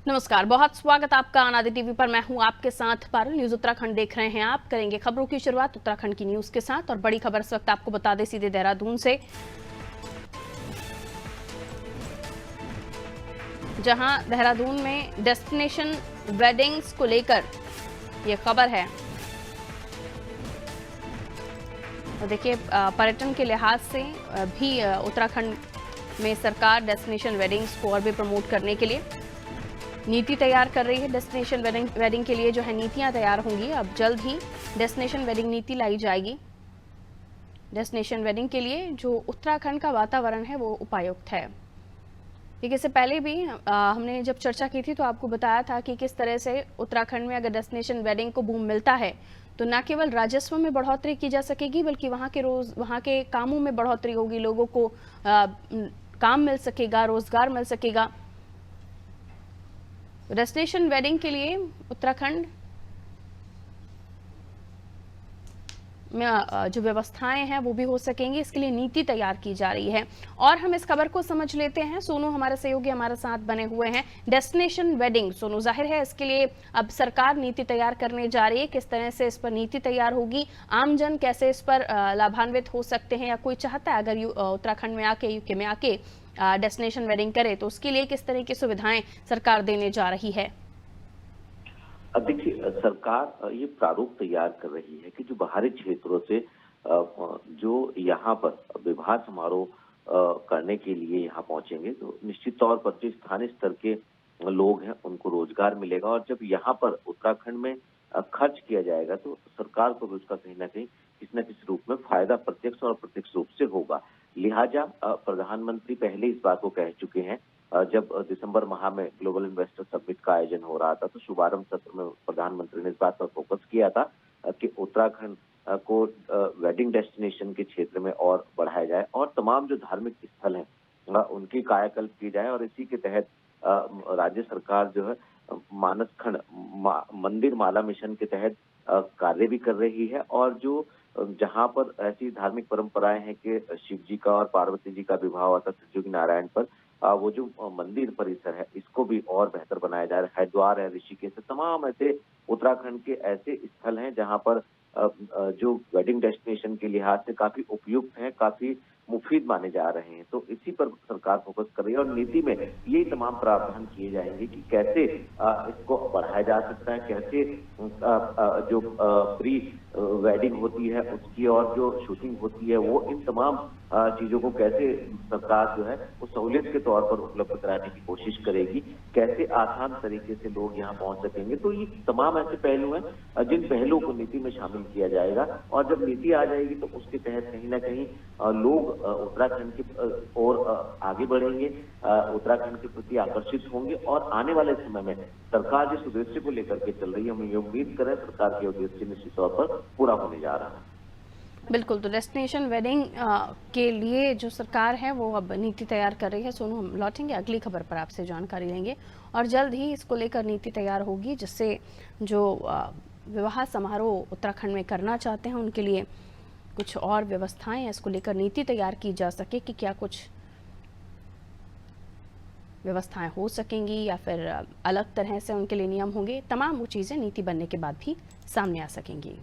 नमस्कार, बहुत स्वागत आपका अनादि टीवी पर। मैं हूं आपके साथ पारुल। न्यूज उत्तराखंड देख रहे हैं आप। करेंगे खबरों की शुरुआत उत्तराखंड की न्यूज के साथ और बड़ी खबर इस वक्त आपको बता दें सीधे देहरादून से, जहां देहरादून में डेस्टिनेशन वेडिंग्स को लेकर यह खबर है। और देखिए, पर्यटन के लिहाज से भी उत्तराखंड में सरकार डेस्टिनेशन वेडिंग्स को और भी प्रमोट करने के लिए नीति तैयार कर रही है। डेस्टिनेशन वेडिंग के लिए जो है नीतियां तैयार होंगी। अब जल्द ही डेस्टिनेशन वेडिंग नीति लाई जाएगी। डेस्टिनेशन वेडिंग के लिए जो उत्तराखंड का वातावरण है वो उपयुक्त है। देखिए, इससे पहले भी हमने जब चर्चा की थी तो आपको बताया था कि किस तरह से उत्तराखंड में अगर डेस्टिनेशन वेडिंग को बूम मिलता है तो न केवल राजस्व में बढ़ोतरी की जा सकेगी, बल्कि वहाँ के कामों में बढ़ोतरी होगी। लोगों को काम मिल सकेगा, रोजगार मिल सकेगा। डेस्टिनेशन वेडिंग के लिए उत्तराखंड में जो व्यवस्थाएं हैं वो भी हो सकेंगी, इसके लिए नीति तैयार की जा रही है। और हम इस खबर को समझ लेते हैं। सोनू हमारे सहयोगी हमारे साथ बने हुए हैं। डेस्टिनेशन वेडिंग, सोनू, जाहिर है इसके लिए अब सरकार नीति तैयार करने जा रही है। किस तरह से इस पर नीति तैयार होगी, आमजन कैसे इस पर लाभान्वित हो सकते हैं, या कोई चाहता है अगर उत्तराखंड में आके, यूके में आके डेस्टिनेशन वेडिंग करे तो उसके लिए किस तरह की सुविधाएं सरकार देने जा रही है? अब देखिए, सरकार ये प्रारूप तैयार कर रही है कि जो बाहरी क्षेत्रों से जो यहाँ पर विवाह समारोह करने के लिए यहाँ पहुंचेंगे तो निश्चित तौर पर जो स्थानीय स्तर के लोग हैं उनको रोजगार मिलेगा। और जब यहाँ पर उत्तराखंड में खर्च किया जाएगा तो सरकार को भी उसका कहीं ना कहीं किसी न किसी रूप में फायदा प्रत्यक्ष और अप्रत्यक्ष रूप से होगा। लिहाजा प्रधानमंत्री पहले इस बात को कह चुके हैं। जब दिसंबर माह में ग्लोबल इन्वेस्टर समिट का आयोजन हो रहा था तो शुभारंभ सत्र में प्रधानमंत्री ने इस बात पर फोकस किया था कि उत्तराखंड को वेडिंग डेस्टिनेशन के क्षेत्र में और बढ़ाया जाए और तमाम जो धार्मिक स्थल हैं उनकी कायाकल्प की जाए। और इसी के तहत राज्य सरकार जो है मानसखंड मंदिर माला मिशन के तहत कार्य भी कर रही है। और जो जहाँ पर ऐसी धार्मिक परंपराएं हैं कि शिव जी का और पार्वती जी का विवाह हुआ था त्रिजुगी नारायण पर, वो जो मंदिर परिसर है इसको भी और बेहतर बनाया जा रहा है। हरिद्वार है, ऋषिकेश है, तमाम ऐसे उत्तराखंड के ऐसे स्थल हैं जहां पर जो वेडिंग डेस्टिनेशन के लिहाज से काफी उपयुक्त है, काफी मुफीद माने जा रहे हैं। तो इसी पर सरकार फोकस कर रही है और नीति में यही तमाम प्रावधान किए जाएंगे कि कैसे इसको बढ़ाया जा सकता है, कैसे जो प्री वेडिंग होती है उसकी और जो शूटिंग होती है वो इन तमाम चीजों को कैसे सरकार जो है वो सहूलियत के तौर पर उपलब्ध कराने की कोशिश करेगी, कैसे आसान तरीके से लोग यहाँ पहुंच सकेंगे। तो ये तमाम ऐसे पहलू हैं जिन पहलुओं को नीति में शामिल किया जाएगा। और जब नीति आ जाएगी तो उसके तहत कहीं ना कहीं लोग उत्तराखंड की ओर आगे बढ़ेंगे, उत्तराखंड के प्रति आकर्षित होंगे। और आने वाले समय में सरकार जिस उद्देश्य को लेकर के चल रही है, हम ये उम्मीद करें सरकार के उद्देश्य निश्चित तौर पर पूरा होने जा रहा है। बिल्कुल, तो डेस्टिनेशन वेडिंग के लिए जो सरकार है वो अब नीति तैयार कर रही है। सोनू, हम लौटेंगे अगली खबर पर, आपसे जानकारी लेंगे और जल्द ही इसको लेकर नीति तैयार होगी, जिससे जो विवाह समारोह उत्तराखंड में करना चाहते हैं उनके लिए कुछ और व्यवस्थाएं हैं, इसको लेकर नीति तैयार की जा सके कि क्या कुछ व्यवस्थाएं हो सकेंगी या फिर अलग तरह से उनके लिए नियम होंगे। तमाम वो चीज़ें नीति बनने के बाद भी सामने आ सकेंगी।